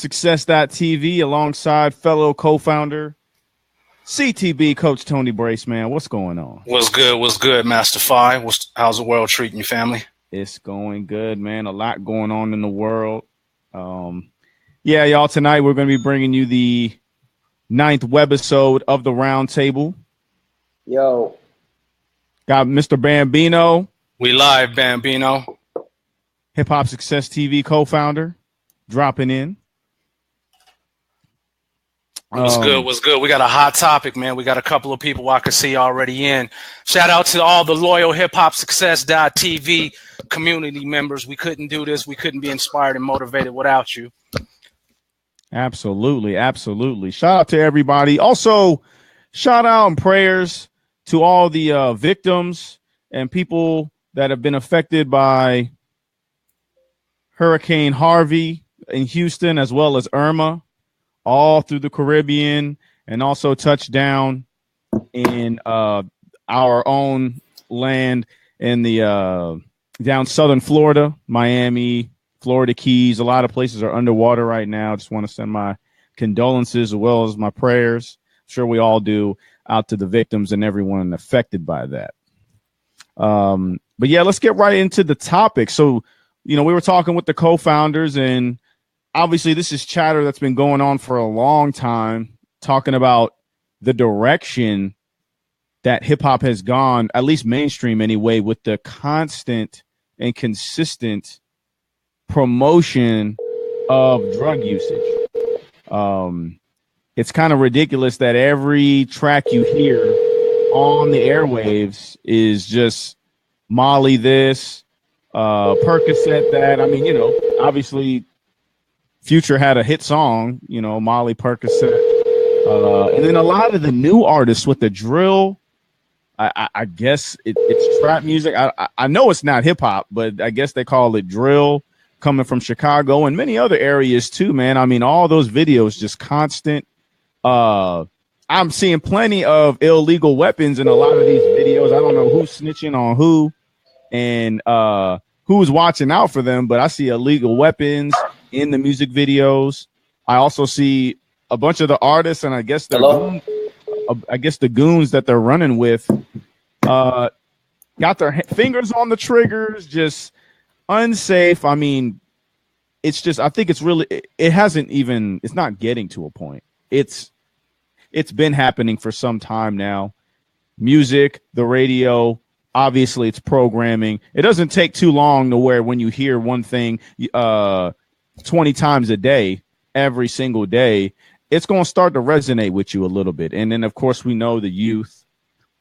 HHSTV alongside fellow co-founder CTB Coach Tony Brace, man. What's going on? What's good, Masta Phi? How's the world treating you, family? It's going good, man. A lot going on in the world. Yeah, y'all, tonight we're going to be bringing you the 9th webisode of the RoundTable. Yo. Got Mr. Bambino. We live, Bambino. Hip Hop Success TV co-founder dropping in. What's good? We got a hot topic, man. We got a couple of people I can see already in. Shout out to all the loyal HipHopSuccess.tv community members. We couldn't do this. We couldn't be inspired and motivated without you. Absolutely. Shout out to everybody. Also, shout out and prayers to all the victims and people that have been affected by Hurricane Harvey in Houston, as well as Irma, all through the Caribbean, and also touched down in our own land in the down southern Florida, Miami, Florida Keys. A lot of places are underwater right now. Just want to send my condolences as well as my prayers. I'm sure we all do, out to the victims and everyone affected by that. But yeah, let's get right into the topic. So, we were talking with the co-founders, and obviously this is chatter that's been going on for a long time, talking about the direction that hip hop has gone, at least mainstream anyway, with the constant and consistent promotion of drug usage. It's kind of ridiculous that every track you hear on the airwaves is just Molly this, Percocet that. I mean, obviously Future had a hit song, Molly, Percocet. And then a lot of the new artists with the drill, I guess it's trap music. I know it's not hip hop, but I guess they call it drill, coming from Chicago and many other areas too, man. I mean, all those videos, just constant. I'm seeing plenty of illegal weapons in a lot of these videos. I don't know who's snitching on who and who's watching out for them, but I see illegal weapons in the music videos. I also see a bunch of the artists, and I guess the goons that they're running with got their fingers on the triggers, just unsafe. I mean, it's just, I think it's really, it's not getting to a point. It's been happening for some time now. Music, the radio, obviously it's programming. It doesn't take too long to where when you hear one thing 20 times a day, every single day, it's going to start to resonate with you a little bit. And then, of course, we know the youth,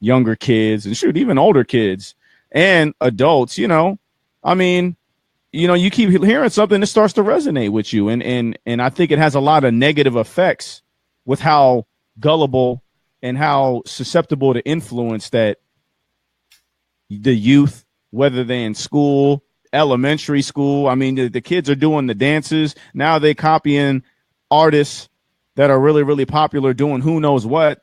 younger kids, and even older kids and adults, I mean, you keep hearing something that starts to resonate with you. And I think it has a lot of negative effects with how gullible and how susceptible to influence that the youth, whether they're in school, elementary school. I mean, the kids are doing the dances. Now they copying artists that are really, really popular doing who knows what,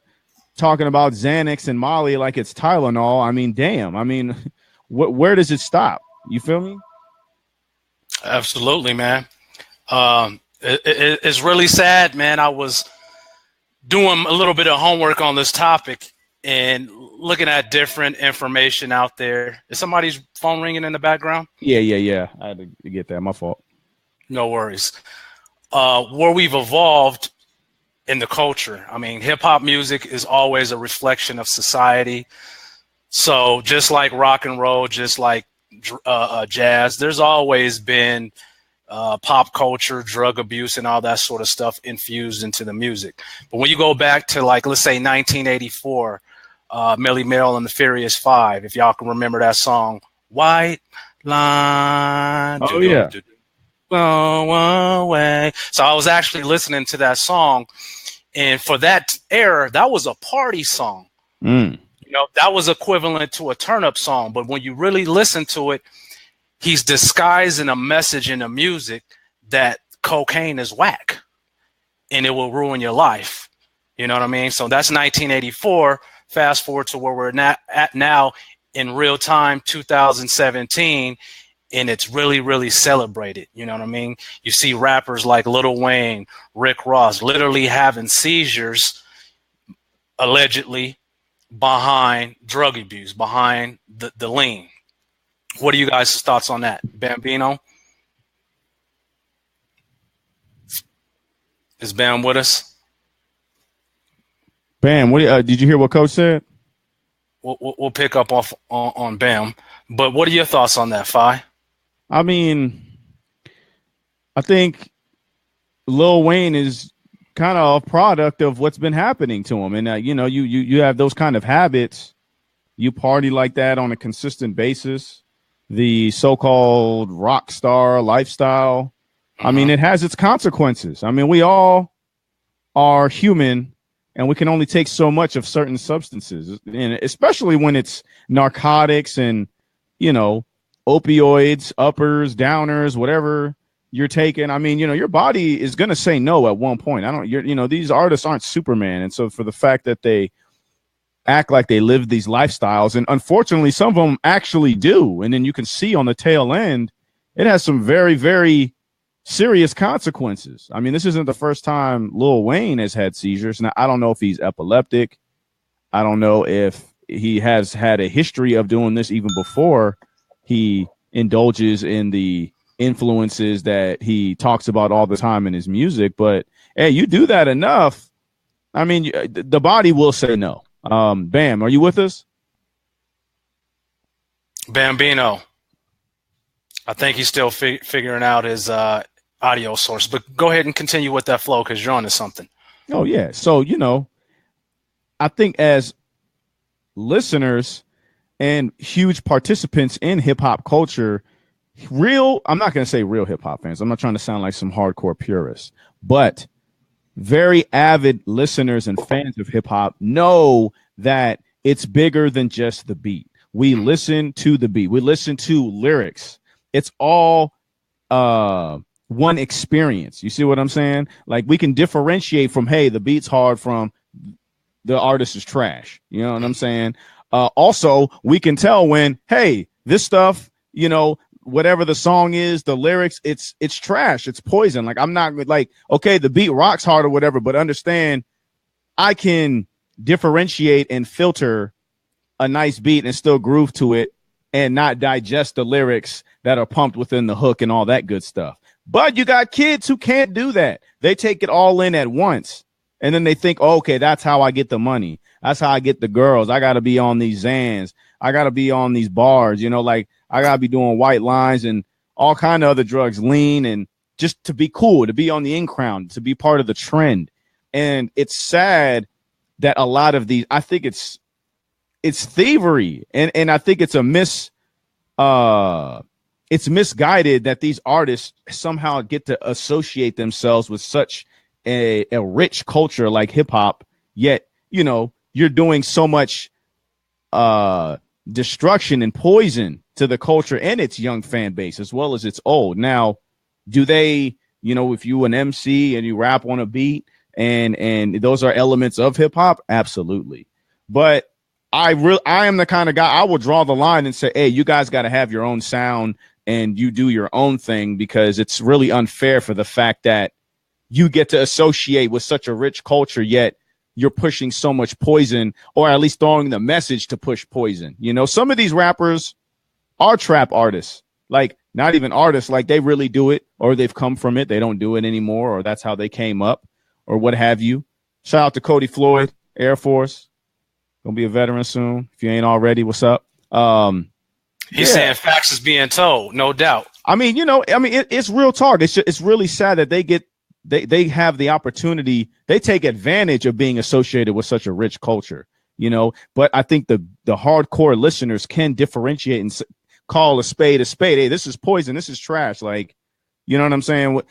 talking about Xanax and Molly like it's Tylenol. I mean, damn. I mean, where does it stop? You feel me? Absolutely, man. It's really sad, man. I was doing a little bit of homework on this topic and looking at different information out there. Is somebody's phone ringing in the background? Yeah. I had to get that. My fault. No worries. Where we've evolved in the culture. I mean, hip hop music is always a reflection of society. So just like rock and roll, just like jazz, there's always been pop culture, drug abuse, and all that sort of stuff infused into the music. But when you go back to, like, let's say 1984, Millie Mel and the Furious Five, if y'all can remember that song, White Line. Oh, yeah. Go away. So I was actually listening to that song, and for that era, that was a party song. That was equivalent to a turn-up song. But when you really listen to it, he's disguising a message in the music that cocaine is whack and it will ruin your life. You know what I mean? So that's 1984. Fast forward to where we're at now in real time, 2017. and it's really, really celebrated. You know what I mean? You see rappers like Lil Wayne, Rick Ross, literally having seizures, allegedly, behind drug abuse, behind the lean. What are you guys' thoughts on that? Bambino? Is Bam with us? Bam, what did you hear what Coach said? We'll pick up off on Bam. But what are your thoughts on that, Phi? I mean, I think Lil Wayne is kind of a product of what's been happening to him. And, you know, you have those kind of habits. You party like that on a consistent basis. The so-called rock star lifestyle. I mean, it has its consequences. I mean, we all are human, and we can only take so much of certain substances, and especially when it's narcotics and, you know, opioids, uppers, downers, whatever you're taking. I mean, you know, your body is going to say no at one point. You know, these artists aren't Superman. And so for the fact that they act like they live these lifestyles, and unfortunately some of them actually do, and then you can see on the tail end, it has some very, very serious consequences. I mean, this isn't the first time Lil Wayne has had seizures. Now, I don't know if he's epileptic. I don't know if he has had a history of doing this even before he indulges in the influences that he talks about all the time in his music. But hey, you do that enough, I mean, the body will say no. Bam, are you with us? Bambino. I think he's still figuring out his audio source, but go ahead and continue with that flow because you're on to something. Oh, yeah. So, you know, I think as listeners and huge participants in hip hop culture, I'm not going to say real hip hop fans. I'm not trying to sound like some hardcore purists, but very avid listeners and fans of hip hop know that it's bigger than just the beat. We listen to the beat. We listen to lyrics. It's all one experience. You see what I'm saying? Like, we can differentiate from, hey, the beat's hard, from the artist is trash. You know what I'm saying? Also, we can tell when, hey, this stuff, you know, whatever the song is, the lyrics, it's trash. It's poison. Like, I'm not like, okay, the beat rocks hard or whatever, but understand I can differentiate and filter a nice beat and still groove to it and not digest the lyrics that are pumped within the hook and all that good stuff. But you got kids who can't do that. They take it all in at once. And then they think, oh, okay, that's how I get the money. That's how I get the girls. I got to be on these Xans. I got to be on these bars, you know, like I got to be doing white lines and all kind of other drugs, lean, and just to be cool, to be on the in crowd, to be part of the trend. And it's sad that a lot of these, I think it's thievery. And I think it's it's misguided that these artists somehow get to associate themselves with such a rich culture like hip hop. Yet, you know, you're doing so much destruction and poison to the culture and its young fan base as well as its old. Now, do they, you know, if you an MC and you rap on a beat and those are elements of hip hop? Absolutely. But I am the kind of guy, I will draw the line and say, hey, you guys got to have your own sound and you do your own thing, because it's really unfair for the fact that you get to associate with such a rich culture, yet you're pushing so much poison, or at least throwing the message to push poison. You know, some of these rappers are trap artists, like not even artists, like they really do it, or they've come from it. They don't do it anymore, or that's how they came up, or what have you. Shout out to Cody Floyd, Air Force. Gonna be a veteran soon. If you ain't already, what's up? He's saying facts is being told, no doubt. I mean, you know, it's real talk. It's really sad that they have the opportunity. They take advantage of being associated with such a rich culture, you know. But I think the hardcore listeners can differentiate and call a spade a spade. Hey, this is poison. This is trash. Like, you know what I'm saying?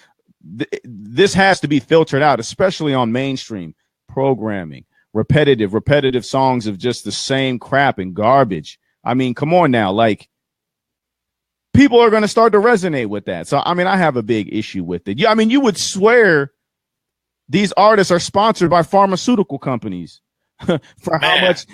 This has to be filtered out, especially on mainstream programming. Repetitive songs of just the same crap and garbage. I mean, come on now. Like, people are going to start to resonate with that. So, I mean, I have a big issue with it. Yeah, I mean, you would swear these artists are sponsored by pharmaceutical companies for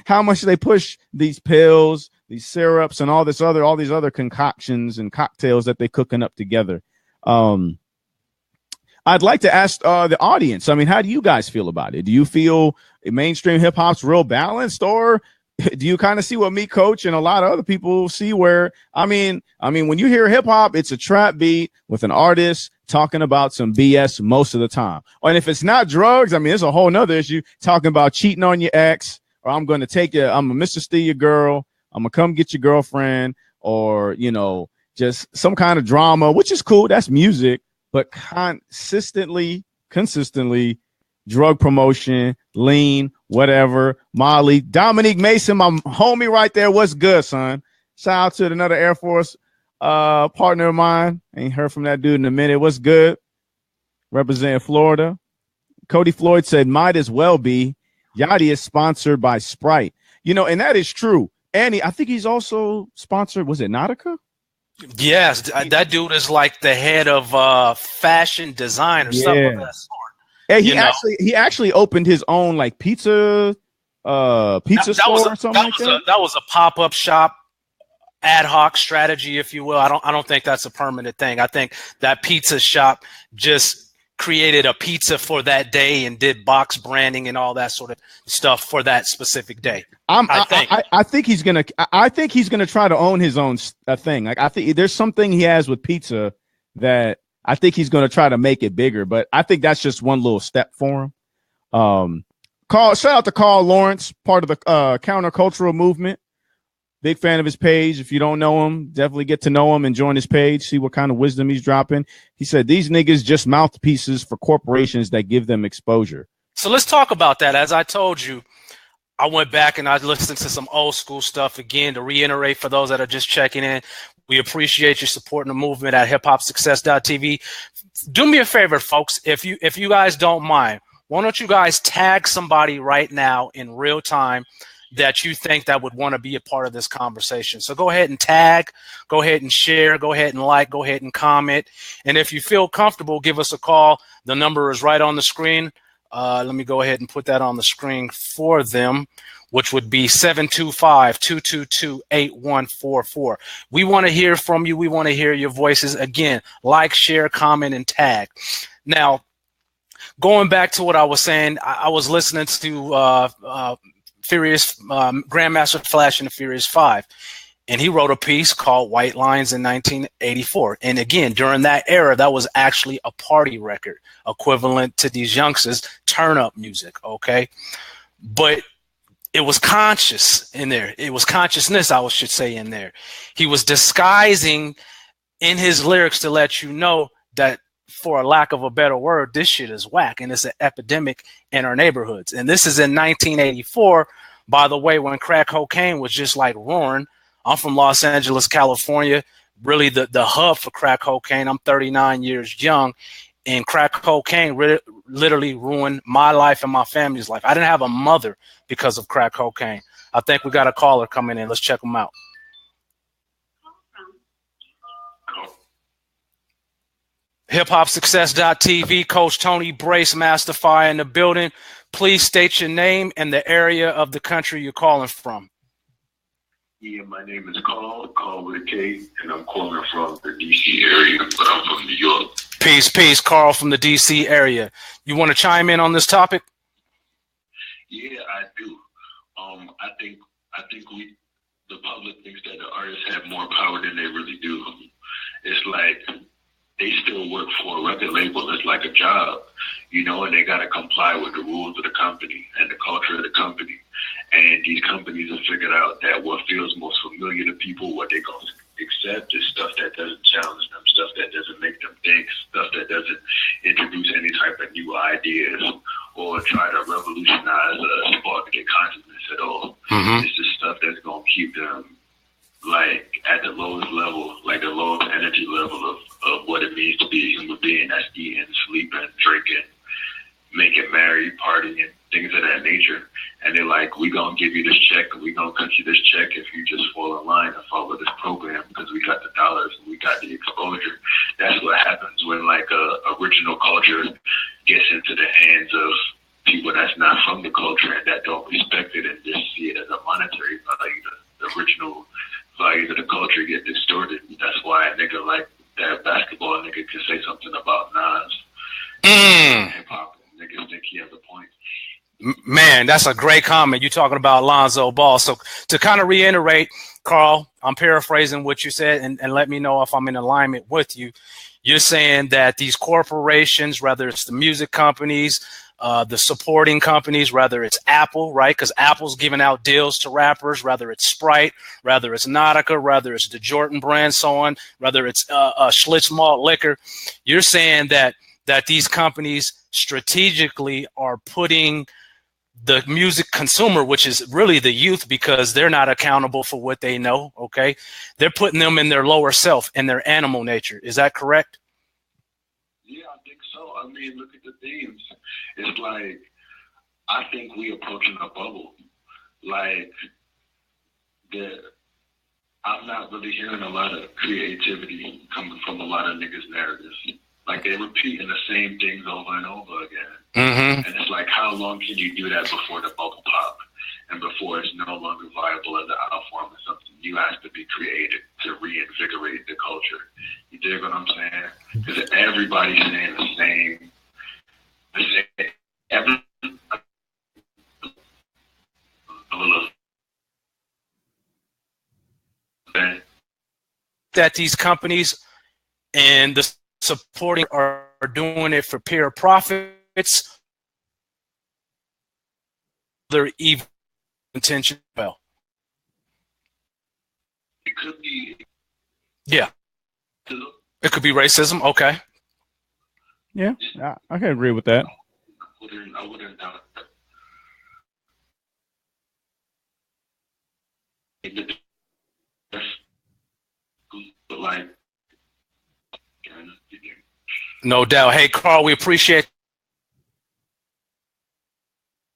how much they push these pills, these syrups and all these other concoctions and cocktails that they're cooking up together. I'd like to ask the audience, I mean, how do you guys feel about it? Do you feel mainstream hip hop's real balanced, or do you kind of see what me, Coach, and a lot of other people see where, I mean, when you hear hip hop, it's a trap beat with an artist talking about some BS most of the time. And if it's not drugs, I mean, it's a whole nother issue, talking about cheating on your ex, or I'm going to take you, I'm a Mr. Steal your girl, I'm going to come get your girlfriend, or, you know, just some kind of drama, which is cool. That's music, but consistently drug promotion, lean, whatever, Molly, Dominique Mason, my homie right there. What's good, son? Shout out to another Air Force partner of mine. Ain't heard from that dude in a minute. What's good? Representing Florida. Cody Floyd said, might as well be. Yachty is sponsored by Sprite. You know, and that is true. Annie, I think he's also sponsored. Was it Nautica? Yes, that dude is like the head of fashion design or something of that sort. Yeah, he actually opened his own like pizza store or something like that. That was a pop-up shop, ad hoc strategy, if you will. I don't think that's a permanent thing. I think that pizza shop just created a pizza for that day and did box branding and all that sort of stuff for that specific day. I think he's gonna try to own his own thing. Like I think there's something he has with pizza that I think he's going to try to make it bigger, but I think that's just one little step for him. Shout out to Carl Lawrence, part of the countercultural movement. Big fan of his page. If you don't know him, definitely get to know him and join his page. See what kind of wisdom he's dropping. He said, these niggas just mouthpieces for corporations that give them exposure. So let's talk about that. As I told you, I went back and I listened to some old school stuff again to reiterate for those that are just checking in. We appreciate you supporting the movement at hiphopsuccess.tv. Do me a favor, folks. If you guys don't mind, why don't you guys tag somebody right now in real time that you think that would want to be a part of this conversation? So go ahead and tag, go ahead and share, go ahead and like, go ahead and comment. And if you feel comfortable, give us a call. The number is right on the screen. Let me go ahead and put that on the screen for them, which would be 725-222-8144. We want to hear from you. We want to hear your voices. Again, like, share, comment, and tag. Now, going back to what I was saying, I was listening to Grandmaster Flash and the Furious 5, and he wrote a piece called White Lines in 1984. And again, during that era, that was actually a party record, equivalent to these youngsters' turn-up music, okay? But it was conscious in there. It was consciousness, I should say, in there. He was disguising in his lyrics to let you know that, for a lack of a better word, this shit is whack, and it's an epidemic in our neighborhoods. And this is in 1984, by the way, when crack cocaine was just like roaring. I'm from Los Angeles, California, really the hub for crack cocaine. I'm 39 years young, and crack cocaine literally ruined my life and my family's life. I didn't have a mother because of crack cocaine. I think we got a caller coming in. Let's check them out. HipHopSuccess.tv, Coach Tony Brace, Masta Phi in the building. Please state your name and the area of the country you're calling from. Yeah, my name is Carl with a K, and I'm calling from the D.C. area, but I'm from New York. Peace, Carl from the D.C. area. You want to chime in on this topic? Yeah, I do. I think the public thinks that the artists have more power than they really do. It's like they still work for a record label. It's like a job, you know, and they got to comply with the rules of the company and the culture of the company. And these companies have figured out that what feels most familiar to people, what they're going to accept, is stuff that doesn't challenge them, stuff that doesn't make them think, stuff that doesn't introduce any type of new ideas or try to revolutionize or spark their consciousness at all. Mm-hmm. It's just stuff that's going to keep them like at the lowest level, like the lowest energy level of what it means to be a human being. That's eating, sleeping, drinking, making merry, partying, things of that nature. And they're like, we gonna give you this check, we gonna cut you this check if you just fall in line and follow this program because we got the dollars and we got the exposure. That's what happens when like original culture gets into the hands of people that's not from the culture and that don't respect it and just see it as a monetary value. The original values of the culture get distorted. That's why a nigga like that basketball nigga can say something about Nas. Hip hop niggas think he has a point. Man, that's a great comment. You're talking about Lonzo Ball. So to kind of reiterate, Carl, I'm paraphrasing what you said, and let me know if I'm in alignment with you. You're saying that these corporations, whether it's the music companies, the supporting companies, whether it's Apple, right? Because Apple's giving out deals to rappers, whether it's Sprite, whether it's Nautica, whether it's the Jordan brand, so on, whether it's Schlitz malt liquor. You're saying that these companies strategically are putting the music consumer, which is really the youth, because they're not accountable for what they know, okay? They're putting them in their lower self and their animal nature. Is that correct? Yeah, I think so. I mean, look at the themes. It's like, I think we approaching a bubble. Like, I'm not really hearing a lot of creativity coming from a lot of niggas' narratives. Like, they're repeating the same things over and over again. Mm-hmm. And it's like, how long can you do that before the bubble pop and before it's no longer viable as an art form and something new has to be created to reinvigorate the culture? You dig what I'm saying? Because everybody's saying the same. That these companies and the supporting are doing it for pure profits. They're evil intention. Well, it could be. Yeah, it could be racism. Okay. Yeah, I can agree with that. I wouldn't doubt that. But like, no doubt. Hey, Carl, we appreciate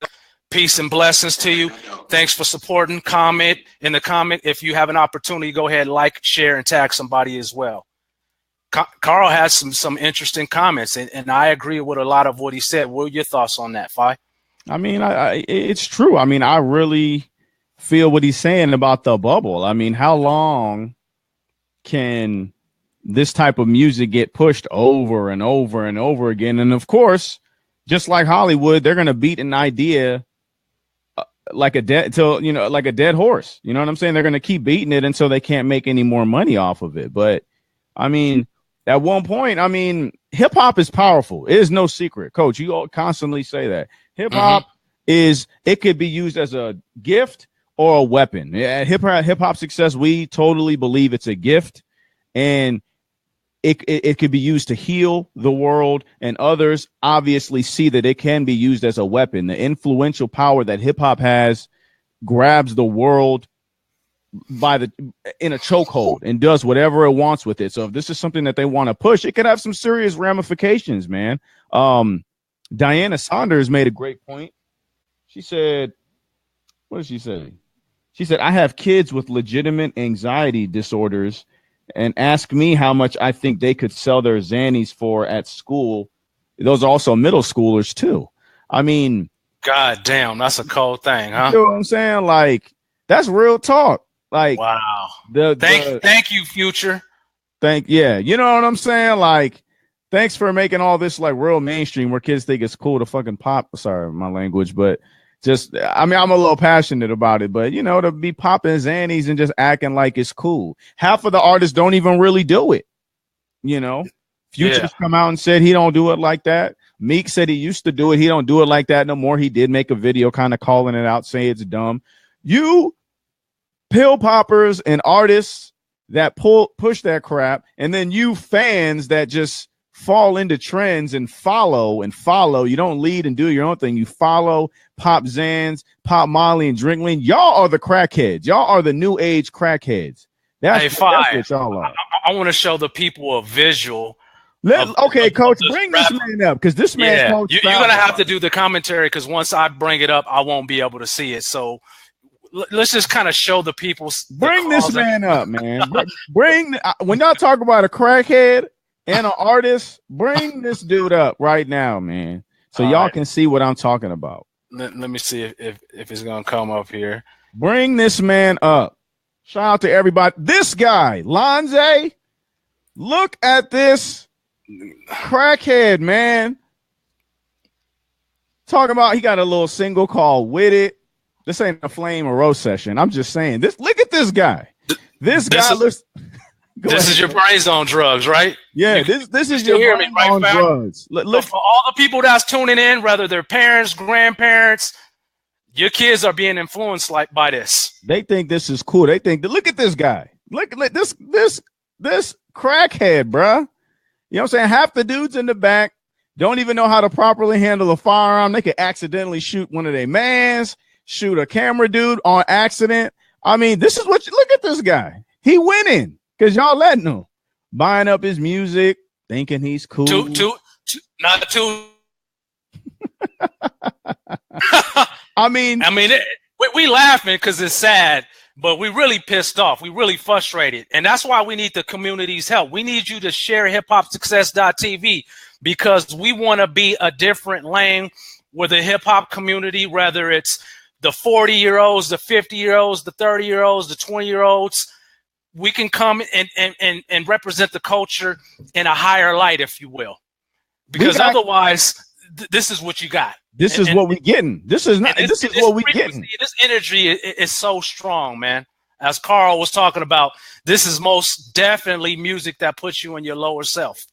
it. Peace and blessings to you. Thanks for supporting. Comment in the comment. If you have an opportunity, go ahead, like, share, and tag somebody as well. Carl has some interesting comments, and I agree with a lot of what he said. What are your thoughts on that, Phi? I mean, it's true. I mean, I really feel what he's saying about the bubble. I mean, how long can this type of music get pushed over and over and over again? And of course, just like Hollywood, they're going to beat an idea like a dead horse. You know what I'm saying? They're going to keep beating it until they can't make any more money off of it. But I mean, at one point, I mean, hip hop is powerful. It is no secret, Coach. You all constantly say that hip hop it could be used as a gift or a weapon. At hip hop success, we totally believe it's a gift, and it could be used to heal the world, and others obviously see that it can be used as a weapon. The influential power that hip hop has grabs the world in a chokehold and does whatever it wants with it. So if this is something that they want to push, it could have some serious ramifications, man. Diana Saunders made a great point. She said, what did she say? She said, I have kids with legitimate anxiety disorders and ask me how much I think they could sell their Xannies for at school. Those are also middle schoolers too. I mean, God damn, that's a cold thing, huh? You know what I'm saying? Like, that's real talk. Like, wow. Thank you, Future. You know what I'm saying? Like, thanks for making all this like real mainstream where kids think it's cool to fucking pop. Sorry, my language, but just, I mean, I'm a little passionate about it, but you know, to be popping Xannies and just acting like it's cool. Half of the artists don't even really do it. You know, Future's come out and said he don't do it like that. Meek said he used to do it. He don't do it like that no more. He did make a video kind of calling it out, saying it's dumb. You pill poppers and artists that push that crap, and then you fans that just fall into trends and follow. You don't lead and do your own thing. You follow, pop Xans, pop Molly, and drink lean. Y'all are the crackheads. Y'all are the new age crackheads. That's what y'all are. I want to show the people a visual. Coach, bring this man up, because this man. You're gonna have to do the commentary, because once I bring it up, I won't be able to see it. So let's just kind of show the people. Bring this man up, man. When y'all talk about a crackhead and an artist, bring this dude up right now, man, so y'all can see what I'm talking about. Let me see if it's gonna come up here. Bring this man up. Shout out to everybody. This guy, Lonze, look at this crackhead, man. Talking about he got a little single called With It. This ain't a Flame or Rose session. I'm just saying this. Look at this guy. This guy looks. This is your brains on drugs, right? Yeah, this is your brains on drugs. Look, for all the people that's tuning in, whether they're parents, grandparents, your kids are being influenced by this. They think this is cool. They think, look at this guy. Look at this crackhead, bruh. You know what I'm saying? Half the dudes in the back don't even know how to properly handle a firearm. They could accidentally shoot one of their mans, shoot a camera dude on accident. I mean, this is what look at this guy. He winning because y'all letting him buying up his music, thinking he's cool. Not two. I mean, we laughing because it's sad, but we really pissed off. We really frustrated, and that's why we need the community's help. We need you to share hiphopsuccess.tv because we want to be a different lane with the hip hop community, whether it's the 40-year-olds, the 50-year-olds, the 30-year-olds, the 20-year-olds. We can come and represent the culture in a higher light, if you will, because otherwise, this is what you got. This is what we getting. This is not. This is what we getting. This energy is so strong, man. As Carl was talking about, this is most definitely music that puts you in your lower self.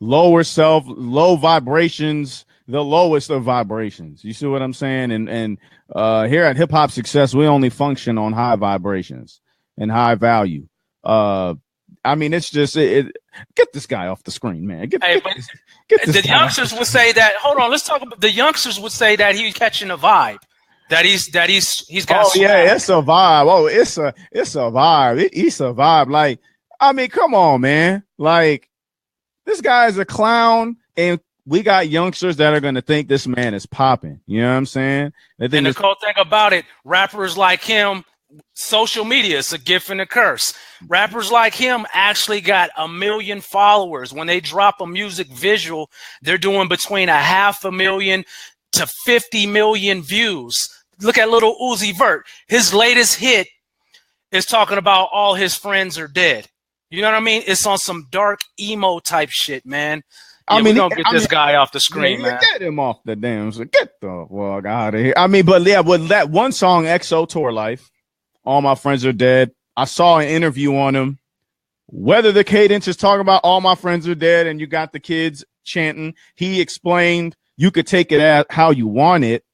Lower self, low vibrations, the lowest of vibrations. You see what I'm saying? And here at Hip Hop Success, we only function on high vibrations and high value. I mean, it's just get this guy off the screen, man. Get this the youngsters would say that. Hold on, let's talk about the youngsters would say that he's catching a vibe. That he's got. Oh yeah, it's a vibe. Oh, it's a vibe. It's a vibe. Like, I mean, come on, man. Like, this guy is a clown, and we got youngsters that are gonna think this man is popping. You know what I'm saying? And the cool thing about it, rappers like him. Social media is a gift and a curse. Rappers like him actually got 1 million followers. When they drop a music visual, they're doing between 500,000 to 50 million views. Look at Lil Uzi Vert. His latest hit is talking about all his friends are dead. You know what I mean? It's on some dark emo type shit, man. Yeah, we're gonna get this guy off the screen, man. Get him off the damn. Get the fuck out of here. I mean, but yeah, with that one song, XO Tour Life. All My Friends Are Dead. I saw an interview on him. Whether the cadence is talking about all my friends are dead and you got the kids chanting, he explained you could take it as how you want it.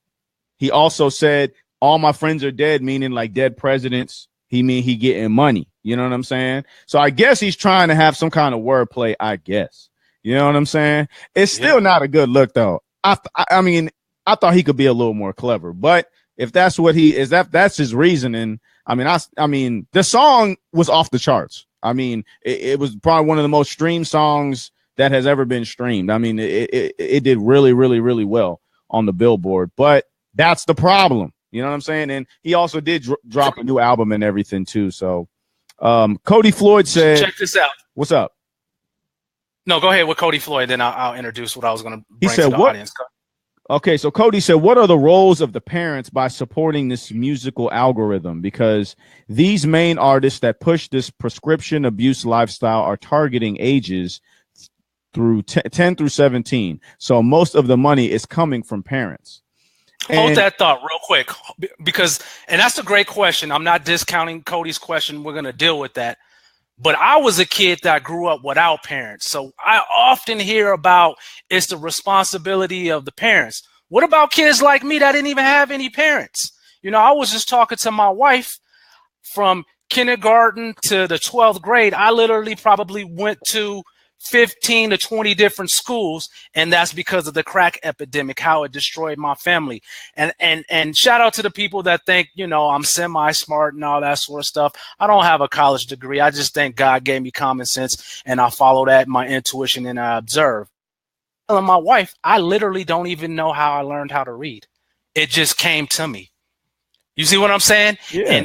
He also said all my friends are dead, meaning like dead presidents. He getting money. You know what I'm saying? So I guess he's trying to have some kind of wordplay, I guess. You know what I'm saying? It's still not a good look, though. I mean, I thought he could be a little more clever, but if that's what he is, that's his reasoning. I mean, the song was off the charts. I mean, it was probably one of the most streamed songs that has ever been streamed. I mean, it did really, really, really well on the Billboard, but that's the problem. You know what I'm saying? And he also did drop a new album and everything too. So, Cody Floyd said, check this out. What's up? No, go ahead with Cody Floyd. Then I'll introduce what I was going to bring to the audience. Okay, so Cody said, what are the roles of the parents by supporting this musical algorithm? Because these main artists that push this prescription abuse lifestyle are targeting ages through 10 through 17. So most of the money is coming from parents. Hold that thought real quick, because, and that's a great question. I'm not discounting Cody's question. We're going to deal with that. But I was a kid that grew up without parents. So I often hear about it's the responsibility of the parents. What about kids like me that didn't even have any parents? You know, I was just talking to my wife from kindergarten to the 12th grade. I literally probably went to 15 to 20 different schools, and that's because of the crack epidemic, how it destroyed my family. And shout out to the people that think, you know, I'm semi-smart and all that sort of stuff. I don't have a college degree. I just think God gave me common sense, and I follow that, my intuition, and I observe. And my wife, I literally don't even know how I learned how to read. It just came to me. You see what I'm saying? Yeah.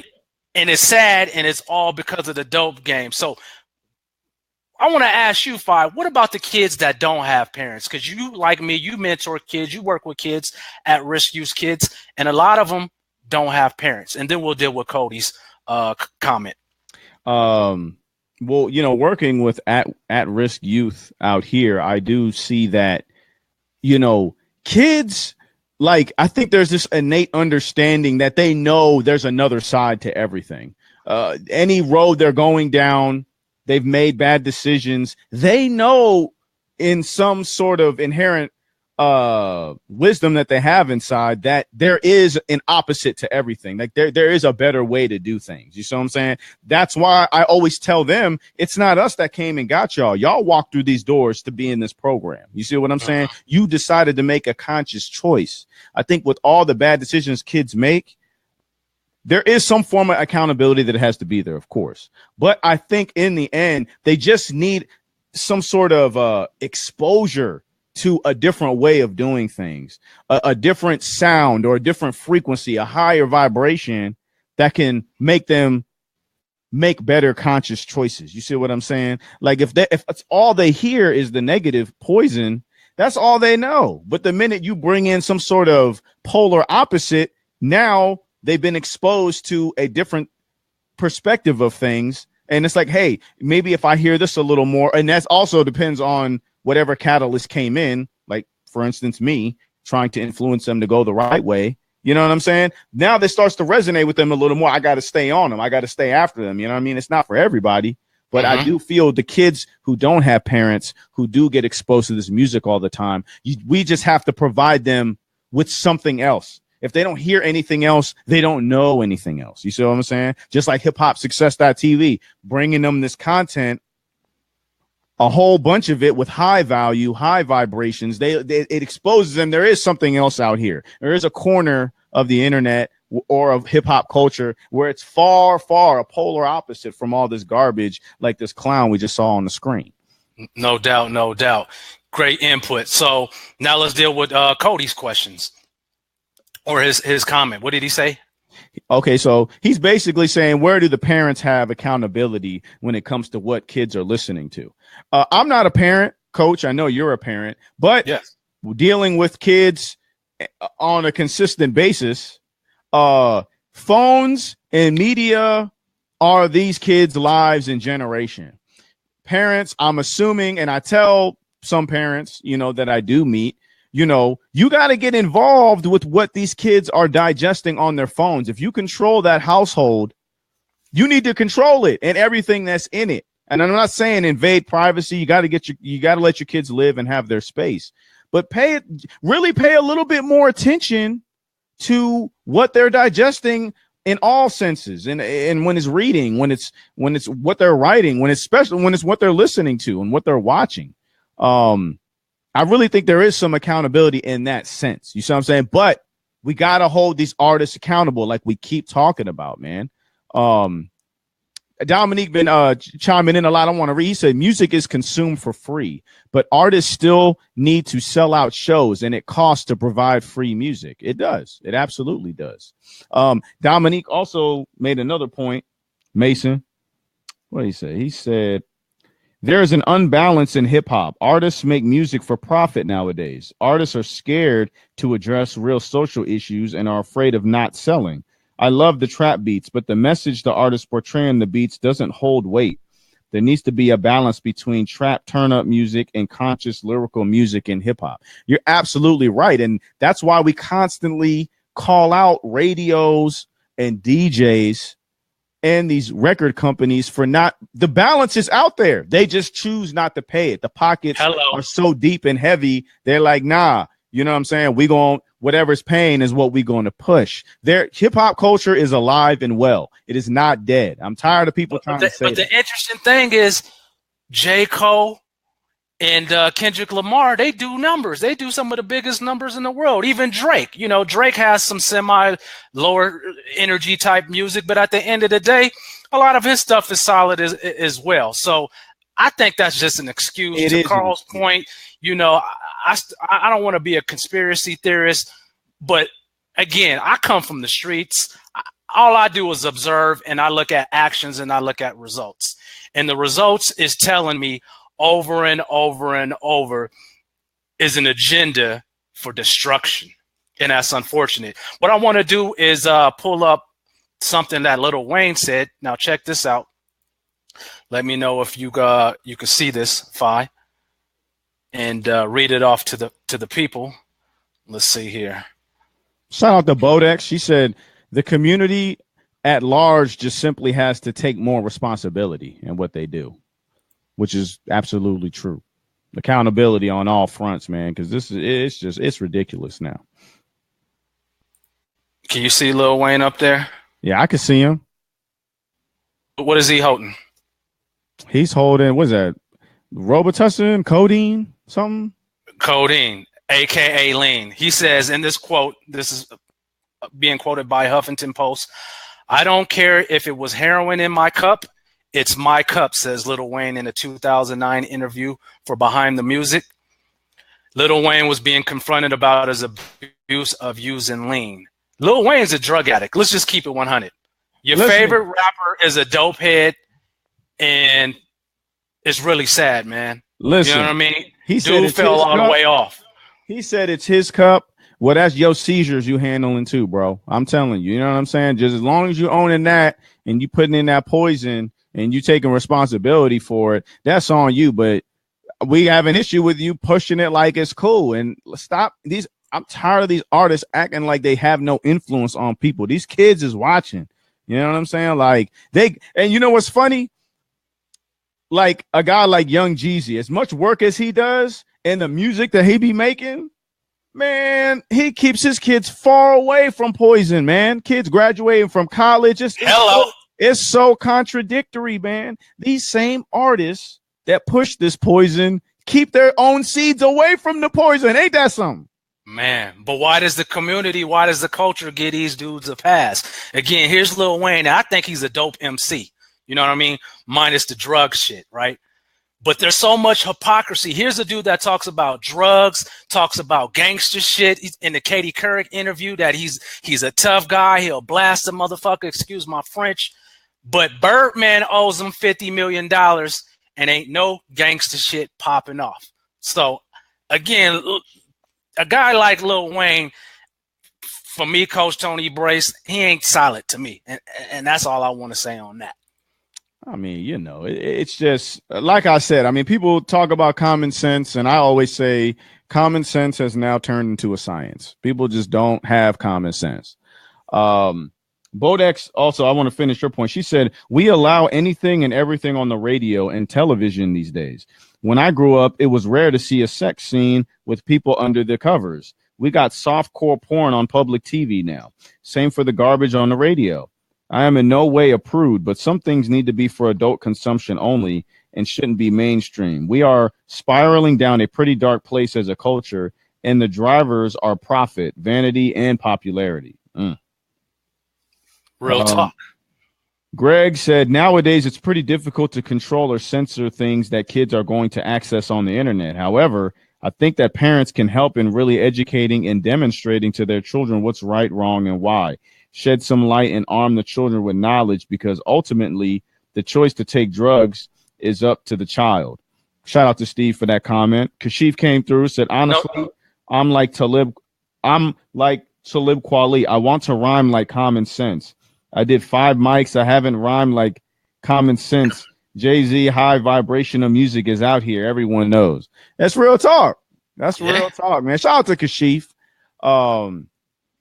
And it's sad, and it's all because of the dope game. So I want to ask you, Phi, what about the kids that don't have parents? Because you, like me, you mentor kids, you work with kids, at-risk use kids, and a lot of them don't have parents. And then we'll deal with Cody's comment. Well, working with at-risk youth out here, I do see that, kids, like, I think there's this innate understanding that they know there's another side to everything. Any road they're going down, they've made bad decisions. They know in some sort of inherent wisdom that they have inside that there is an opposite to everything. Like there is a better way to do things. You see what I'm saying? That's why I always tell them it's not us that came and got y'all. Y'all walked through these doors to be in this program. You see what I'm saying? You decided to make a conscious choice. I think with all the bad decisions kids make, there is some form of accountability that has to be there, of course. But I think in the end, they just need some sort of exposure to a different way of doing things, a different sound or a different frequency, a higher vibration that can make them make better conscious choices. You see what I'm saying? Like if it's all they hear is the negative poison, that's all they know. But the minute you bring in some sort of polar opposite, now they've been exposed to a different perspective of things. And it's like, hey, maybe if I hear this a little more, and that also depends on whatever catalyst came in, like, for instance, me trying to influence them to go the right way. You know what I'm saying? Now this starts to resonate with them a little more. I got to stay on them. I got to stay after them. You know what I mean? It's not for everybody, but I do feel the kids who don't have parents who do get exposed to this music all the time, we just have to provide them with something else. If they don't hear anything else, they don't know anything else. You see what I'm saying? Just like hiphopsuccess.tv, bringing them this content, a whole bunch of it with high value, high vibrations. It exposes them. There is something else out here. There is a corner of the internet or of hip hop culture where it's far, far a polar opposite from all this garbage, like this clown we just saw on the screen. No doubt, no doubt. Great input. So now let's deal with Cody's questions or his comment. What did he say? Okay, so he's basically saying, where do the parents have accountability when it comes to what kids are listening to? I'm not a parent, Coach. I know you're a parent, but yes, dealing with kids on a consistent basis, phones and media are these kids' lives and generation. Parents, I'm assuming, and I tell some parents, that I do meet, you got to get involved with what these kids are digesting on their phones. If you control that household, you need to control it and everything that's in it. And I'm not saying invade privacy. You got to let your kids live and have their space, but really pay a little bit more attention to what they're digesting in all senses. And when it's reading, when it's what they're writing, when it's what they're listening to and what they're watching. I really think there is some accountability in that sense. You see what I'm saying? But we got to hold these artists accountable like we keep talking about, man. Dominique been chiming in a lot. I want to read. He said music is consumed for free, but artists still need to sell out shows, and it costs to provide free music. It does. It absolutely does. Dominique also made another point. Mason, what did he say? He said, there is an unbalance in hip hop. Artists make music for profit nowadays. Artists are scared to address real social issues and are afraid of not selling. I love the trap beats, but the message the artists portray in the beats doesn't hold weight. There needs to be a balance between trap turn-up music and conscious lyrical music in hip hop. You're absolutely right. And that's why we constantly call out radios and DJs and these record companies for not, the balance is out there. They just choose not to pay it. The pockets are so deep and heavy. They're like, nah, you know what I'm saying? Whatever's paying is what we're going to push. Their hip hop culture is alive and well. It is not dead. I'm tired of people trying to say that. But the interesting thing is J. Cole and Kendrick Lamar, they do numbers. They do some of the biggest numbers in the world. Even Drake, Drake has some semi lower energy type music, but at the end of the day, a lot of his stuff is solid as well. So I think that's just an excuse. To Carl's point, I don't want to be a conspiracy theorist, but again, I come from the streets. All I do is observe, and I look at actions and I look at results. And the results is telling me over and over and over is an agenda for destruction. And that's unfortunate. What I want to do is pull up something that Lil Wayne said. Now check this out. Let me know if you can see this, Phi, and read it off to the people. Let's see here. Shout out to Bodex. She said the community at large just simply has to take more responsibility in what they do, which is absolutely true. Accountability on all fronts, man, because it's ridiculous now. Can you see Lil Wayne up there? Yeah, I can see him. What is he holding? He's holding, what is that? Robitussin, codeine, something? Codeine, aka lean. He says in this quote, this is being quoted by Huffington Post, "I don't care if it was heroin in my cup. It's my cup," says Lil Wayne in a 2009 interview for Behind the Music. Lil Wayne was being confronted about his abuse of using lean. Lil Wayne's a drug addict. Let's just keep it 100. Your favorite rapper is a dope head, and it's really sad, man. Listen, you know what I mean? He said dude fell all the way off. He said it's his cup. Well, that's your seizures you handling too, bro. I'm telling you, you know what I'm saying? Just as long as you owning that and you putting in that poison and you taking responsibility for it, that's on you. But we have an issue with you pushing it like it's cool. And stop these. I'm tired of these artists acting like they have no influence on people. These kids is watching. You know what I'm saying? Like and you know what's funny? Like a guy like Young Jeezy, as much work as he does and the music that he be making, man, he keeps his kids far away from poison, man. Kids graduating from college. It's so contradictory, man. These same artists that push this poison keep their own seeds away from the poison. Ain't that something? Man, but why does the community, why does the culture give these dudes a pass? Again, here's Lil Wayne. I think he's a dope MC. You know what I mean? Minus the drug shit, right? But there's so much hypocrisy. Here's a dude that talks about drugs, talks about gangster shit. He's in the Katie Couric interview that he's a tough guy. He'll blast a motherfucker, excuse my French. But Birdman owes him $50 million and ain't no gangster shit popping off. So, again, a guy like Lil Wayne, for me, Coach Tony Brace, he ain't solid to me. And that's all I want to say on that. I mean, you know, it's just like I said. I mean, people talk about common sense, and I always say common sense has now turned into a science. People just don't have common sense. Bodex, also, I want to finish your point. She said, we allow anything and everything on the radio and television these days. When I grew up, it was rare to see a sex scene with people under the covers. We got softcore porn on public TV now. Same for the garbage on the radio. I am in no way a prude, but some things need to be for adult consumption only and shouldn't be mainstream. We are spiraling down a pretty dark place as a culture, and the drivers are profit, vanity, and popularity. Real talk. Greg said, nowadays it's pretty difficult to control or censor things that kids are going to access on the internet. However, I think that parents can help in really educating and demonstrating to their children what's right, wrong, and why. Shed some light and arm the children with knowledge, because ultimately the choice to take drugs is up to the child. Shout out to Steve for that comment. Kashif came through, said, honestly, I'm like Talib Kweli. I want to rhyme like common sense. I did 5 mics. I haven't rhymed like common sense. Jay-Z, high vibrational music is out here. Everyone knows. That's real talk. That's real talk, man. Shout out to Kashif.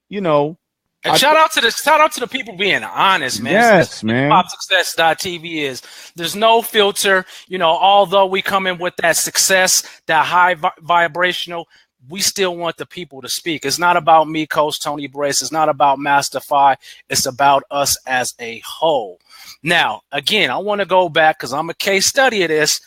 You know, and shout out to the people being honest, man. Yes, man. PopSuccess.tv is there's no filter. You know, although we come in with that success, that high vibrational, we still want the people to speak. It's not about me, Coach Tony Brace. It's not about Masta Phi. It's about us as a whole. Now, again, I want to go back because I'm a case study of this.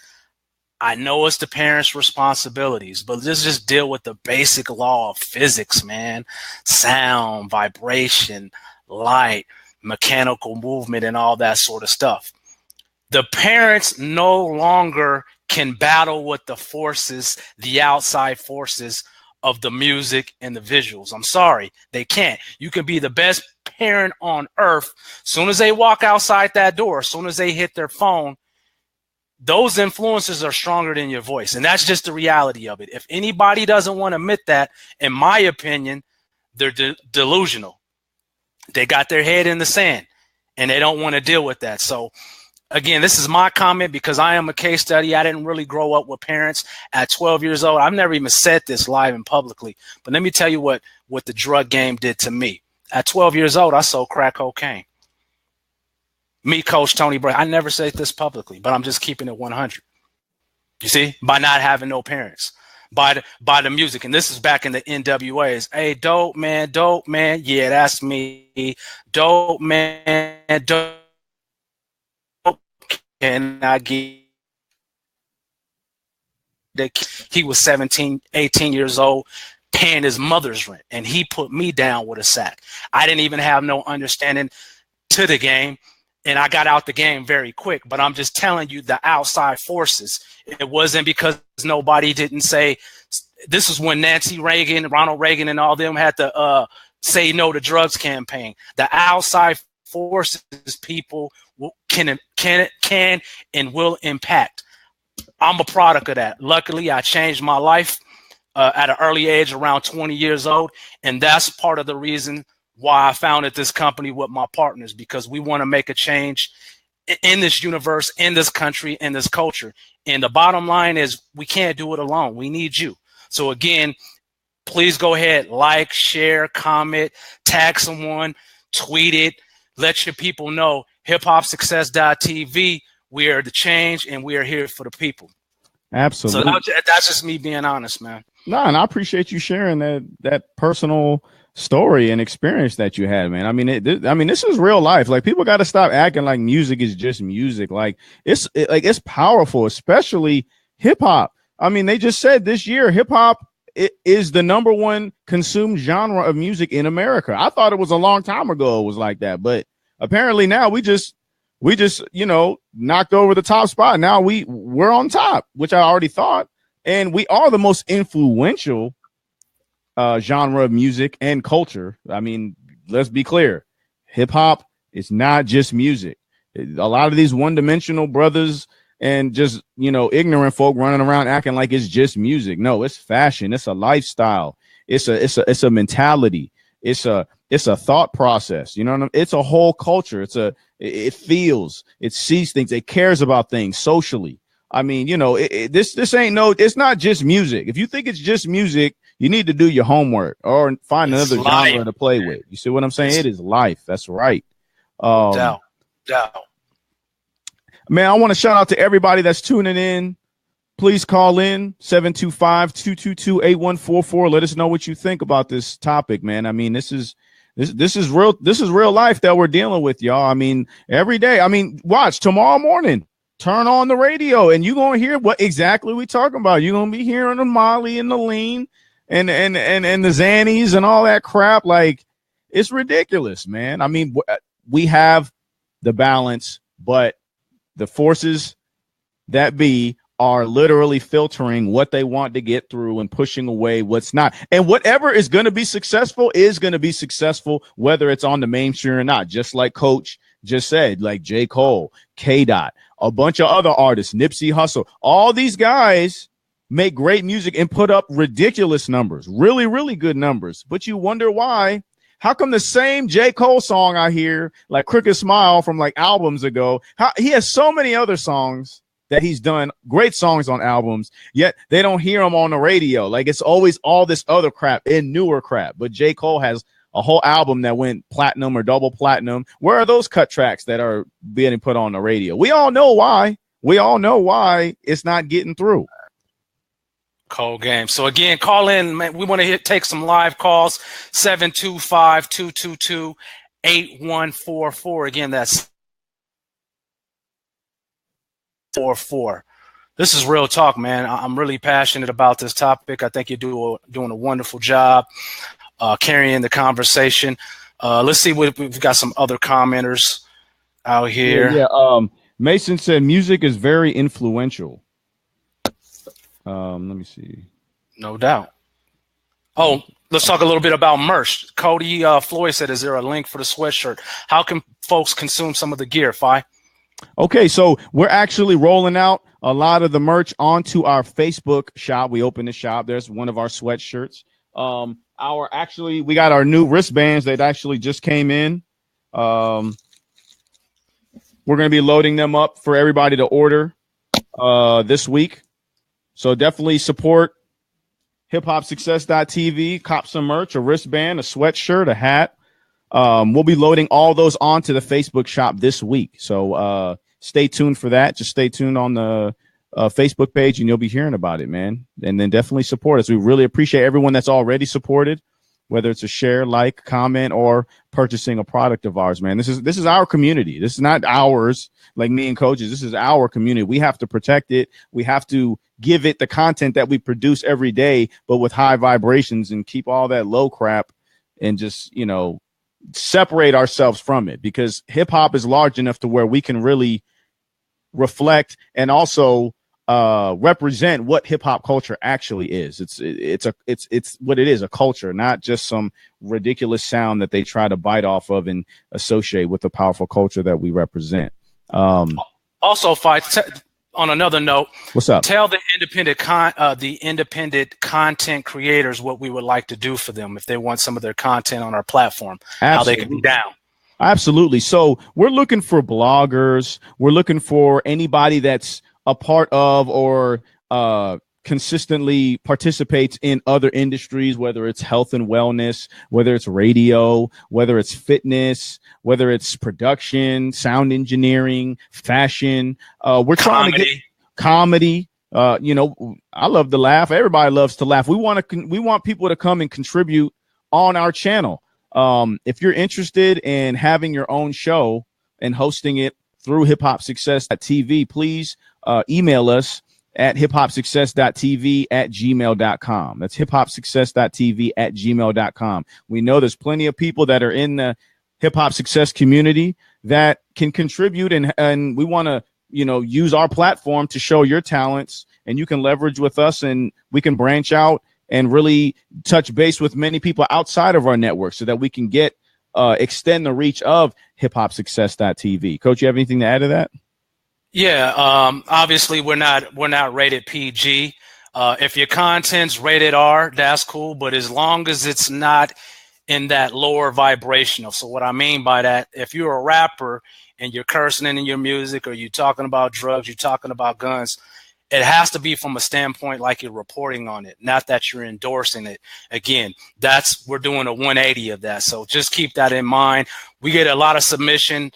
I know it's the parents' responsibilities, but let's just deal with the basic law of physics, man. Sound, vibration, light, mechanical movement, and all that sort of stuff. The parents no longer can battle with the forces, the outside forces of the music and the visuals. I'm sorry, they can't. You can be the best parent on earth. Soon as they walk outside that door, as soon as they hit their phone, those influences are stronger than your voice. And that's just the reality of it. If anybody doesn't want to admit that, in my opinion, they're delusional. They got their head in the sand. and they don't want to deal with that. So again, this is my comment because I am a case study. I didn't really grow up with parents at 12 years old. I've never even said this live and publicly, but let me tell you what the drug game did to me. At 12 years old, I sold crack cocaine. Me, Coach Tony Bray. I never said this publicly, but I'm just keeping it 100. You see, by not having no parents, by the music. And this is back in the NWAs. Hey, dope man. Yeah, that's me. Dope man, dope. And I get that he was 17, 18 years old, paying his mother's rent, and he put me down with a sack. I didn't even have no understanding to the game, and I got out the game very quick. But I'm just telling you the outside forces. It wasn't because nobody didn't say. This is when Nancy Reagan, Ronald Reagan, and all them had the say no to drugs campaign. The outside forces people can and will impact. I'm a product of that. Luckily, I changed my life at an early age, around 20 years old, and that's part of the reason why I founded this company with my partners, because we want to make a change in this universe, in this country, in this culture. And the bottom line is we can't do it alone. We need you. So again, please go ahead, like, share, comment, tag someone, tweet it, let your people know. HipHopSuccess.tv. We are the change, and we are here for the people. Absolutely. So that's just me being honest, man. No, and I appreciate you sharing that personal story and experience that you had, man. I mean, this is real life. Like, people got to stop acting like music is just music. Like, it's powerful, especially hip hop. I mean, they just said this year hip hop is the #1 consumed genre of music in America. I thought it was a long time ago it was like that, but apparently now we just knocked over the top spot. Now we're on top, which I already thought, and we are the most influential genre of music and culture. I mean, let's be clear. Hip hop is not just music. A lot of these one-dimensional brothers and just, ignorant folk running around acting like it's just music. No, it's fashion. It's a lifestyle. It's a mentality. It's a thought process. You know what I mean? It's a whole culture. It feels, it sees things, it cares about things socially. I mean, this ain't it's not just music. If you think it's just music, you need to do your homework or find another genre to play with. You see what I'm saying? It is life. That's right. Doubt. Man, I want to shout out to everybody that's tuning in. Please call in 725-222-8144. Let us know what you think about this topic, man. I mean, this is real. This is real life that we're dealing with, y'all. I mean, every day. I mean, watch tomorrow morning. Turn on the radio, and you're gonna hear what exactly we talking about. You're gonna be hearing the Molly and the lean and the Xannies and all that crap. Like, it's ridiculous, man. I mean, we have the balance, but the forces that be are literally filtering what they want to get through and pushing away what's not. And whatever is going to be successful is going to be successful, whether it's on the mainstream or not. Just like Coach just said, like J. Cole, K-Dot, a bunch of other artists, Nipsey Hussle. All these guys make great music and put up ridiculous numbers, really, really good numbers. But you wonder why. How come the same J. Cole song I hear, like Crooked Smile from like albums ago, he has so many other songs that he's done, great songs on albums, yet they don't hear him on the radio. Like, it's always all this other crap and newer crap. But J. Cole has a whole album that went platinum or double platinum. Where are those cut tracks that are being put on the radio? We all know why. We all know why it's not getting through. Cold game. So again, call in, man. We want to take some live calls. 725-222-8144. Again, that's 44. This is real talk, man. I'm really passionate about this topic. I think you're doing a wonderful job carrying the conversation. Let's see what we've got. Some other commenters out here. Yeah. Mason said music is very influential. Let me see. No doubt. Oh, let's talk a little bit about merch. Cody Floyd said, is there a link for the sweatshirt? How can folks consume some of the gear, Phi? Okay, so we're actually rolling out a lot of the merch onto our Facebook shop. We opened the shop. There's one of our sweatshirts. We got our new wristbands that actually just came in. We're going to be loading them up for everybody to order this week. So definitely support hiphopsuccess.tv, cop some merch, a wristband, a sweatshirt, a hat. We'll be loading all those onto the Facebook shop this week. So stay tuned for that. Just stay tuned on the Facebook page and you'll be hearing about it, man. And then definitely support us. We really appreciate everyone that's already supported, whether it's a share, like, comment, or purchasing a product of ours, man. This is our community. This is not ours, like me and coaches. This is our community. We have to protect it. We have to give it the content that we produce every day, but with high vibrations, and keep all that low crap and just, separate ourselves from it, because hip hop is large enough to where we can really reflect and also represent what hip hop culture actually is. It's what it is, a culture, not just some ridiculous sound that they try to bite off of and associate with the powerful culture that we represent. Also, Phi, on another note, what's up? Tell the independent content creators what we would like to do for them if they want some of their content on our platform. Absolutely. How they can be down. Absolutely. So we're looking for bloggers. We're looking for anybody that's a part of or consistently participates in other industries, whether it's health and wellness, whether it's radio, whether it's fitness, whether it's production, sound engineering, fashion. We're trying to get comedy. I love to laugh. Everybody loves to laugh. We want people to come and contribute on our channel. If you're interested in having your own show and hosting it through hiphopsuccess.tv, please email us at hiphopsuccess.tv@gmail.com. That's hiphopsuccess.tv@gmail.com. We know there's plenty of people that are in the hip hop success community that can contribute, and we want to, use our platform to show your talents, and you can leverage with us, and we can branch out and really touch base with many people outside of our network so that we can extend the reach of hiphopsuccess.tv. Coach, you have anything to add to that? Yeah, obviously we're not rated PG. If your content's rated R, that's cool, but as long as it's not in that lower vibrational. So what I mean by that, if you're a rapper and you're cursing in your music, or you're talking about drugs, you're talking about guns, it has to be from a standpoint like you're reporting on it, not that you're endorsing it. Again, we're doing a 180 of that. So just keep that in mind. We get a lot of submissions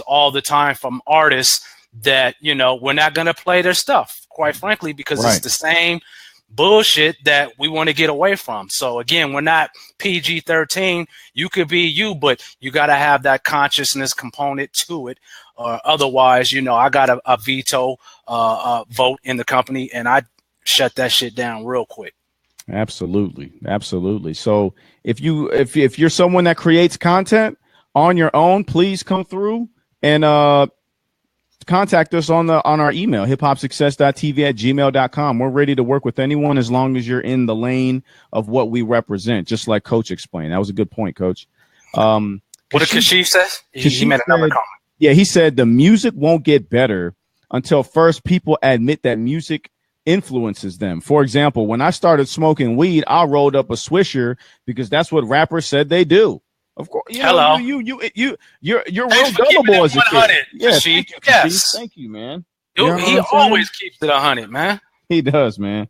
all the time from artists that, we're not going to play their stuff, quite frankly, because It's the same bullshit that we want to get away from. So again, we're not PG-13. You could be you, but you got to have that consciousness component to it. Otherwise, I got a veto vote in the company, and I shut that shit down real quick. Absolutely. So if you're someone that creates content on your own, please come through and contact us on our email, hiphopsuccess.tv@gmail.com. We're ready to work with anyone as long as you're in the lane of what we represent, just like Coach explained. That was a good point, Coach. What did Kashif say? He made another comment. Yeah, he said the music won't get better until first people admit that music influences them. For example, when I started smoking weed, I rolled up a Swisher because that's what rappers said they do. Of course, hello. You're real gullible as a kid. Yeah, thank you, man. He always keeps it 100, man. He does, man.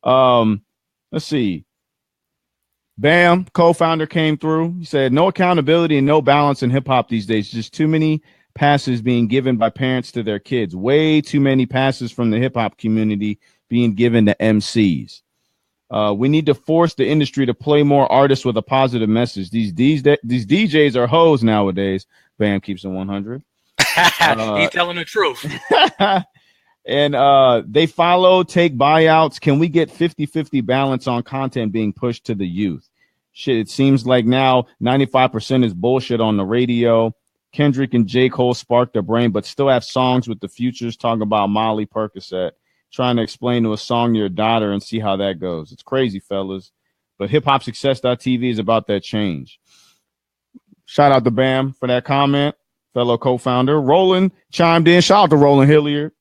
Let's see. Bam, co-founder came through. He said, no accountability and no balance in hip hop these days. Just too many passes being given by parents to their kids. Way too many passes from the hip hop community being given to MCs. We need to force the industry to play more artists with a positive message. These DJs are hoes nowadays. Bam keeps it 100. He's telling the truth. And they follow, take buyouts. Can we get 50-50 balance on content being pushed to the youth? Shit, it seems like now 95% is bullshit on the radio. Kendrick and J. Cole sparked their brain, but still have songs with the Futures talking about Molly Percocet, trying to explain to a song to your daughter and see how that goes. It's crazy, fellas. But hiphopsuccess.tv is about that change. Shout out to Bam for that comment, fellow co-founder. Roland chimed in. Shout out to Roland Hilliard.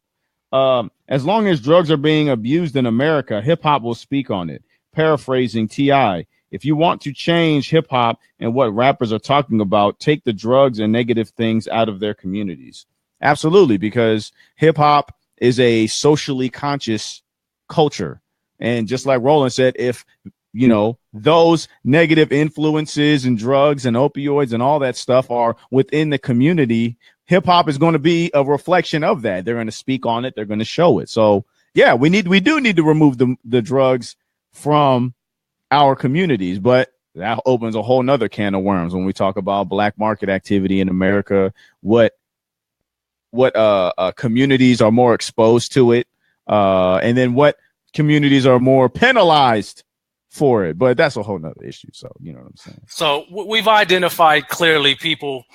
As long as drugs are being abused in America, hip-hop will speak on it. Paraphrasing T.I., If you want to change hip hop and what rappers are talking about, take the drugs and negative things out of their communities. Absolutely, because hip hop is a socially conscious culture. And just like Roland said, if those negative influences and drugs and opioids and all that stuff are within the community, hip hop is going to be a reflection of that. They're going to speak on it. They're going to show it. So yeah, we do need to remove the drugs from our communities, but that opens a whole nother can of worms when we talk about black market activity in America, what communities are more exposed to it, and then what communities are more penalized for it. But that's a whole nother issue. So you know what I'm saying? So we've identified clearly people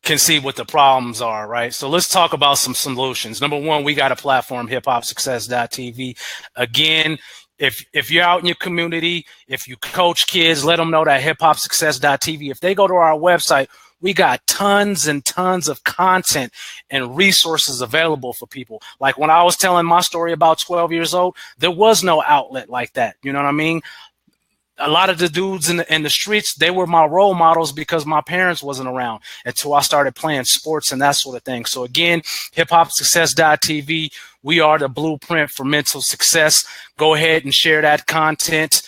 can see what the problems are, right? So let's talk about some solutions. Number one, we got a platform, hiphopsuccess.tv. Again, if you're out in your community, if you coach kids, let them know that hiphopsuccess.tv. If they go to our website, we got tons and tons of content and resources available for people. Like when I was telling my story about 12 years old, there was no outlet like that. You know what I mean? A lot of the dudes in the streets, they were my role models because my parents wasn't around until I started playing sports and that sort of thing. So again, hiphopsuccess.tv, we are the blueprint for mental success. Go ahead and share that content.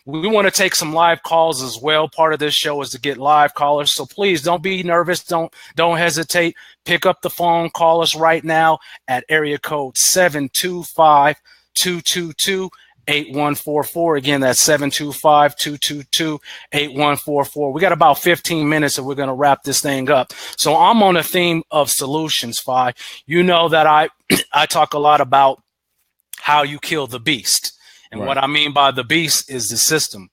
We want to take some live calls as well. Part of this show is to get live callers. So please don't be nervous. Don't hesitate. Pick up the phone. Call us right now at area code 725-222-8144. Again, that's 725-222-8144. We got about 15 minutes and we're going to wrap this thing up. So I'm on a theme of solutions, Phi. You know that I talk a lot about how you kill the beast. And what I mean by the beast is the system,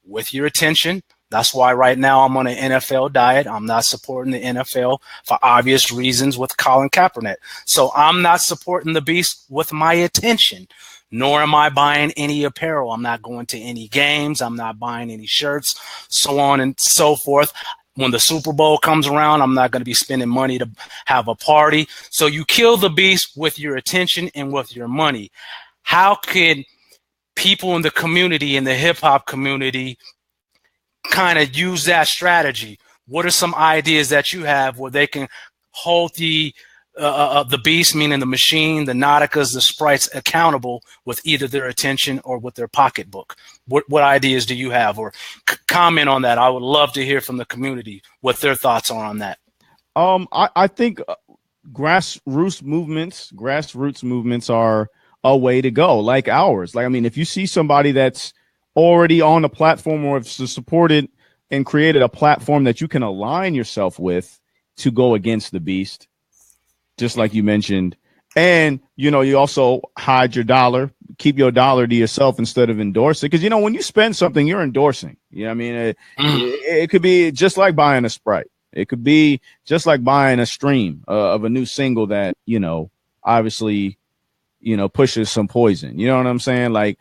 with your attention. That's why right now I'm on an NFL diet. I'm not supporting the NFL for obvious reasons with Colin Kaepernick. So I'm not supporting the beast with my attention, nor am I buying any apparel. I'm not going to any games. I'm not buying any shirts, so on and so forth. When the Super Bowl comes around, I'm not going to be spending money to have a party. So you kill the beast with your attention and with your money. How can people in the community, in the hip hop community, kind of use that strategy? What are some ideas that you have where they can hold the beast, meaning the machine, the Nauticas, the sprites, accountable with either their attention or with their pocketbook? What ideas do you have, or comment on that? I would love to hear from the community what their thoughts are on that. I think grassroots movements are a way to go, like ours. Like, I mean, if you see somebody that's already on a platform or have supported and created a platform that you can align yourself with to go against the beast, just like you mentioned. And, you also hide your dollar, keep your dollar to yourself instead of endorse it. Because, when you spend something, you're endorsing. I mean, it could be just like buying a Sprite. It could be just like buying a stream of a new single that, obviously, pushes some poison. You know what I'm saying? Like,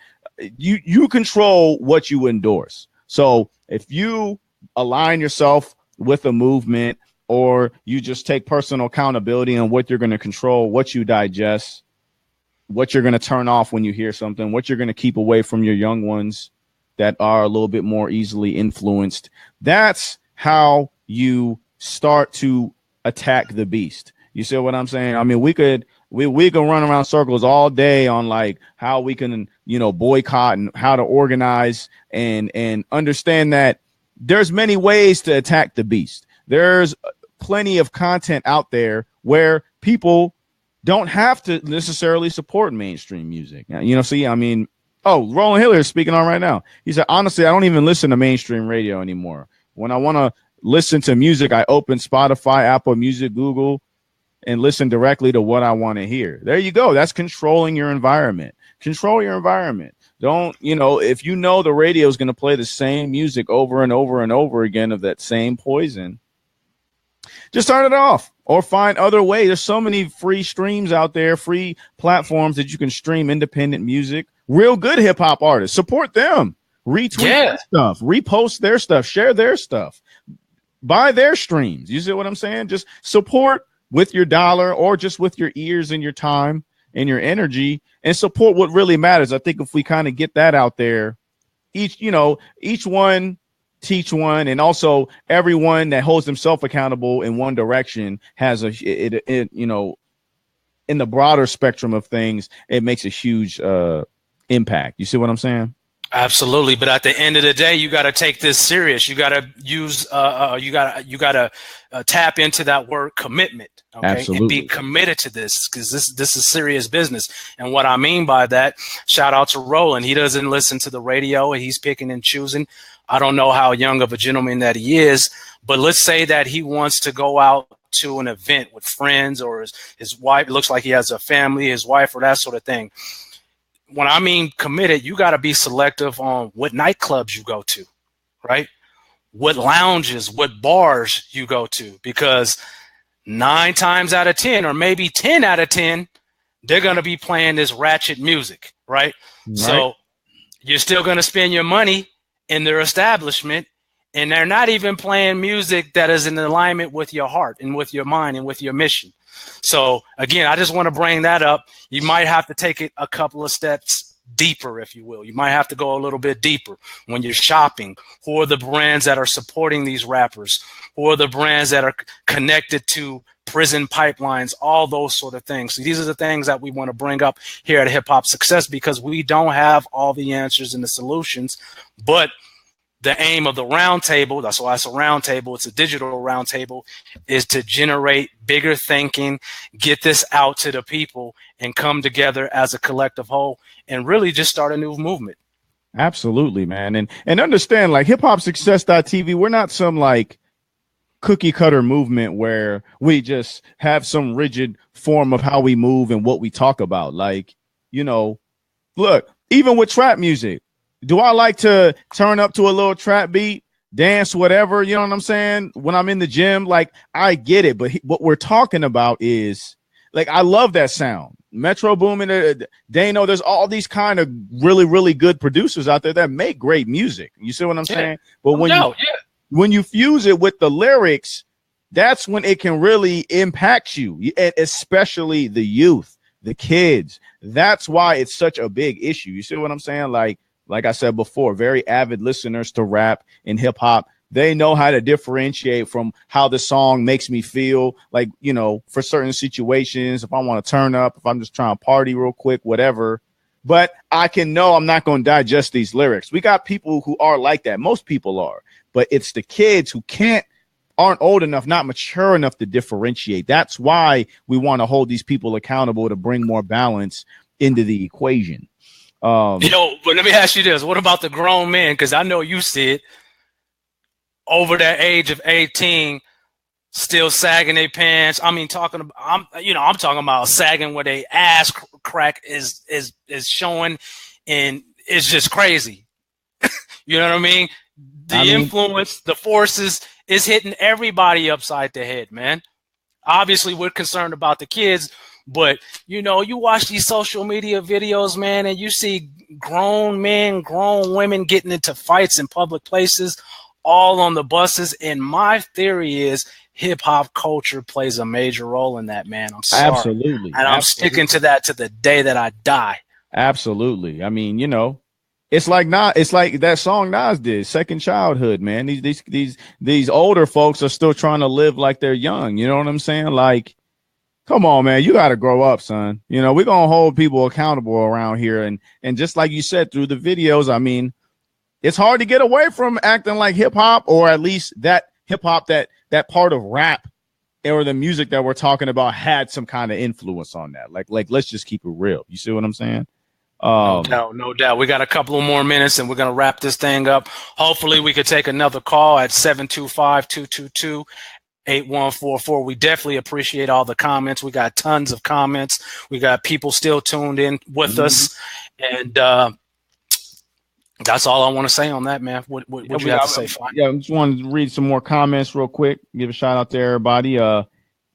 you control what you endorse. So if you align yourself with a movement, or you just take personal accountability on what you're going to control, what you digest, what you're going to turn off when you hear something, what you're going to keep away from your young ones that are a little bit more easily influenced, that's how you start to attack the beast. You see what I'm saying? I mean, we can run around circles all day on like how we can, boycott and how to organize and understand that there's many ways to attack the beast. There's plenty of content out there where people don't have to necessarily support mainstream music. Roland Hiller is speaking on right now. He said, honestly, I don't even listen to mainstream radio anymore. When I want to listen to music, I open Spotify, Apple Music, Google, and listen directly to what I want to hear. There you go. That's controlling your environment. Control your environment. Don't, if the radio is going to play the same music over and over and over again of that same poison, just turn it off or find other ways. There's so many free streams out there, free platforms that you can stream independent music. Real good hip hop artists. Support them. Retweet their stuff. Repost their stuff. Share their stuff. Buy their streams. You see what I'm saying? Just support with your dollar or just with your ears and your time. and your energy and support what really matters. I think if we kind of get that out there, each one teach one, and also everyone that holds themselves accountable in one direction has in the broader spectrum of things, it makes a huge impact. You see what I'm saying? Absolutely. But at the end of the day, you got to take this serious. You got to use, you got to tap into that word commitment. Okay. Absolutely. And be committed to this, because this is serious business. And what I mean by that, shout out to Roland. He doesn't listen to the radio, and he's picking and choosing. I don't know how young of a gentleman that he is, but let's say that he wants to go out to an event with friends, or his wife. It looks like he has a family, his wife, or that sort of thing. When I mean committed, you got to be selective on what nightclubs you go to, right? What lounges, what bars you go to, because 9 times out of 10, or maybe 10 out of 10, they're going to be playing this ratchet music, right? So you're still going to spend your money in their establishment, and they're not even playing music that is in alignment with your heart and with your mind and with your mission. So again, I just want to bring that up. You might have to take it a couple of steps deeper, if you will. You might have to go a little bit deeper when you're shopping. Who are the brands that are supporting these rappers? Who are the brands that are connected to prison pipelines? All those sort of things. So these are the things that we want to bring up here at Hip Hop Success, because we don't have all the answers and the solutions, but the aim of the roundtable, that's why it's a roundtable, it's a digital roundtable, is to generate bigger thinking, get this out to the people, and come together as a collective whole and really just start a new movement. Absolutely, man. And understand, like, hiphopsuccess.tv, we're not some like cookie cutter movement where we just have some rigid form of how we move and what we talk about. Like, look, even with trap music, do I like to turn up to a little trap beat, dance, whatever? You know what I'm saying? When I'm in the gym, like, I get it. But what we're talking about is, like, I love that sound. Metro Boomin, Dano, there's all these kind of really, really good producers out there that make great music. You see what I'm saying? But when you fuse it with the lyrics, that's when it can really impact you, especially the youth, the kids. That's why it's such a big issue. You see what I'm saying? Like I said before, very avid listeners to rap and hip hop. They know how to differentiate from how the song makes me feel, like, for certain situations, if I want to turn up, if I'm just trying to party real quick, whatever. But I can know I'm not going to digest these lyrics. We got people who are like that. Most people are. But it's the kids who aren't old enough, not mature enough to differentiate. That's why we want to hold these people accountable to bring more balance into the equation. But let me ask you this. What about the grown men? Because I know you see it over that age of 18, still sagging their pants. I mean, I'm talking about sagging where they ass crack is showing, and it's just crazy. You know what I mean? The influence, the forces is hitting everybody upside the head, man. Obviously, we're concerned about the kids, but, you watch these social media videos, man, and you see grown men, grown women getting into fights in public places, all on the buses. And my theory is hip hop culture plays a major role in that, man. I'm sorry. Absolutely. And I'm sticking to that to the day that I die. Absolutely. I mean, it's like that song Nas did, Second Childhood, man. These older folks are still trying to live like they're young. You know what I'm saying? Like, come on, man, you got to grow up, son. We're going to hold people accountable around here. And just like you said, through the videos, I mean, it's hard to get away from acting like hip hop, or at least that hip hop, that part of rap or the music that we're talking about had some kind of influence on that. Like, let's just keep it real. You see what I'm saying? No doubt. We got a couple of more minutes and we're going to wrap this thing up. Hopefully we could take another call at 725-222-8144. We definitely appreciate all the comments. We got tons of comments. We got people still tuned in with us. And that's all I want to say on that, man. What you have to say, Phi? Yeah, I just wanted to read some more comments real quick. Give a shout out to everybody.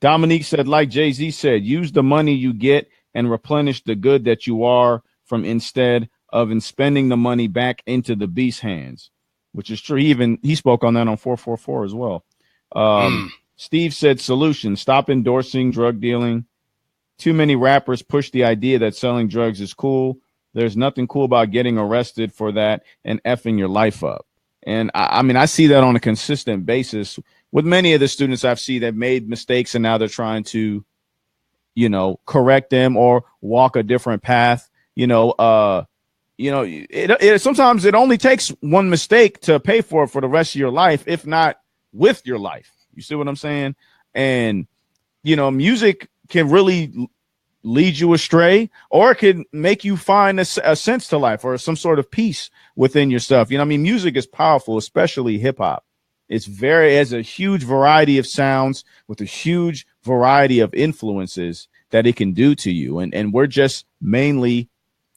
Dominique said, like Jay-Z said, use the money you get and replenish the good that you are, from instead of spending the money back into the beast's hands, which is true. He spoke on that on 444 as well. Steve said, solution, stop endorsing drug dealing too many rappers push the idea that selling drugs is cool. There's nothing cool about getting arrested for that and effing your life up. And I mean, I see that on a consistent basis with many of the students I've seen that made mistakes and now they're trying to, you know, correct them or walk a different path. Sometimes it only takes one mistake to pay for it for the rest of your life, if not with your life. You see what I'm saying? And, you know, music can really lead you astray, or it can make you find a sense to life or some sort of peace within yourself. You know, I mean, music is powerful, especially hip hop. It has a huge variety of sounds with a huge variety of influences that it can do to you. And we're just mainly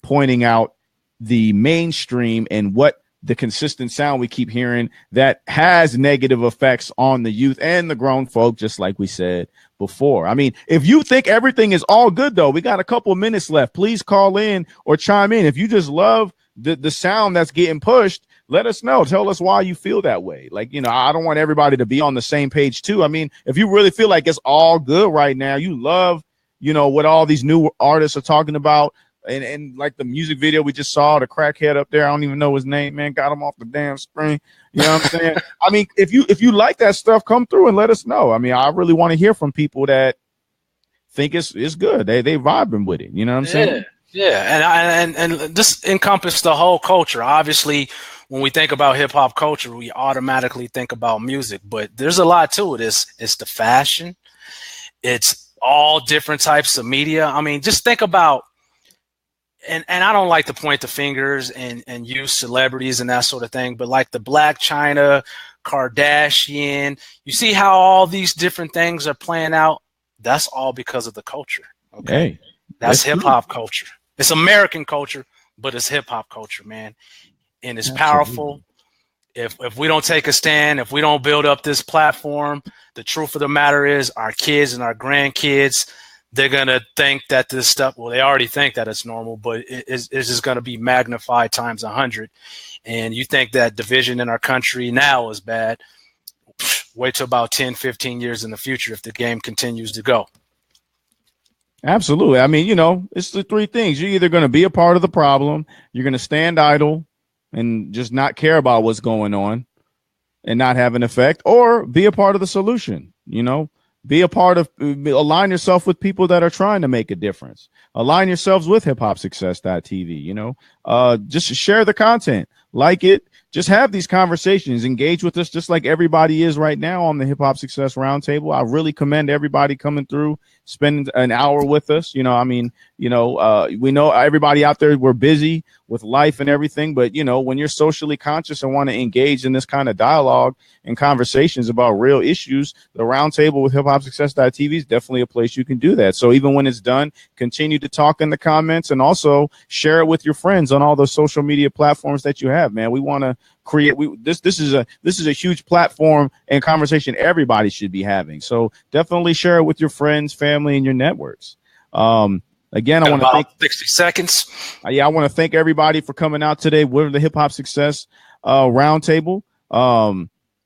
pointing out the mainstream and what the consistent sound we keep hearing that has negative effects on the youth and the grown folk, just like we said before. I mean, if you think everything is all good, though, we got a couple of minutes left. Please call in or chime in. If you just love the sound that's getting pushed, let us know. Tell us why you feel that way. Like, you know, I don't want everybody to be on the same page, too. I mean, if you really feel like it's all good right now, you love, you know, what all these new artists are talking about. And like the music video we just saw, the crackhead up there, I don't even know his name, man, got him off the damn screen. You know what I'm saying? I mean, if you like that stuff, come through and let us know. I mean, I really want to hear from people that think it's good. They vibing with it. You know what I'm saying? Yeah. And this encompasses the whole culture. Obviously, when we think about hip hop culture, we automatically think about music, but there's a lot to it. It's the fashion. It's all different types of media. I mean, just think about, and I don't like to point the fingers and use celebrities and that sort of thing, but like the Black China, Kardashian, you see how all these different things are playing out? That's all because of the culture. Okay. Hey, that's hip hop culture. It's American culture, but it's hip hop culture, man. And it's powerful. If we don't take a stand, if we don't build up this platform, the truth of the matter is our kids and our grandkids, they're going to think that this stuff, well, they already think that it's normal, but it's just going to be magnified times 100. And you think that division in our country now is bad. Wait till about 10, 15 years in the future if the game continues to go. Absolutely. I mean, you know, it's the three things. You're either going to be a part of the problem, you're going to stand idle and just not care about what's going on and not have an effect, or be a part of the solution. You know, be a part of, align yourself with people that are trying to make a difference. Align yourselves with hiphopsuccess.tv. You know, just share the content, like it, just have these conversations, engage with us just like everybody is right now on the Hip Hop Success Roundtable. I really commend everybody coming through, spending an hour with us. You know, I mean, you know, we know everybody out there, we're busy with life and everything, but you know, when you're socially conscious and want to engage in this kind of dialogue and conversations about real issues, the Roundtable with hiphopsuccess.tv is definitely a place you can do that. So even when it's done, continue to talk in the comments and also share it with your friends on all those social media platforms that you have, man. We want to create, this is a huge platform and conversation everybody should be having. So definitely share it with your friends, family, and your networks. Again, I want to thank 60 seconds. I want to thank everybody for coming out today with the Hip Hop Success Roundtable.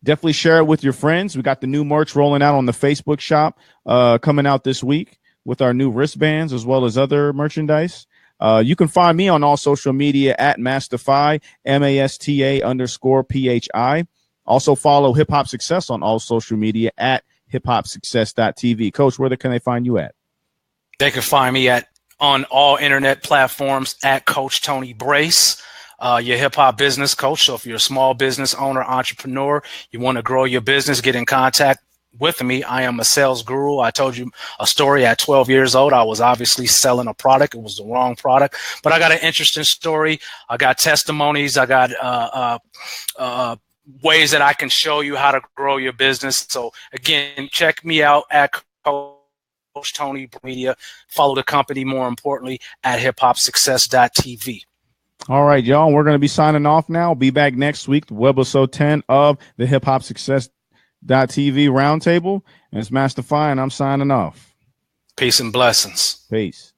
Definitely share it with your friends. We got the new merch rolling out on the Facebook shop coming out this week with our new wristbands as well as other merchandise. You can find me on all social media at Masta Phi, MASTA_PHI. Also follow Hip Hop Success on all social media at hiphopsuccess.tv. Coach, where can they find you at? They can find me on all internet platforms at Coach Tony Brace, your hip hop business coach. So if you're a small business owner, entrepreneur, you want to grow your business, get in contact with me. I am a sales guru. I told you a story at 12 years old. I was obviously selling a product. It was the wrong product, but I got an interesting story. I got testimonies. I got ways that I can show you how to grow your business. So again, check me out at Coach Tony Media. Follow the company, more importantly, at hiphopsuccess.tv. All right, y'all. We're going to be signing off now. Be back next week, Webisode 10 of the Hip Hop Success.tv Roundtable. And it's Masta Phi, and I'm signing off. Peace and blessings. Peace.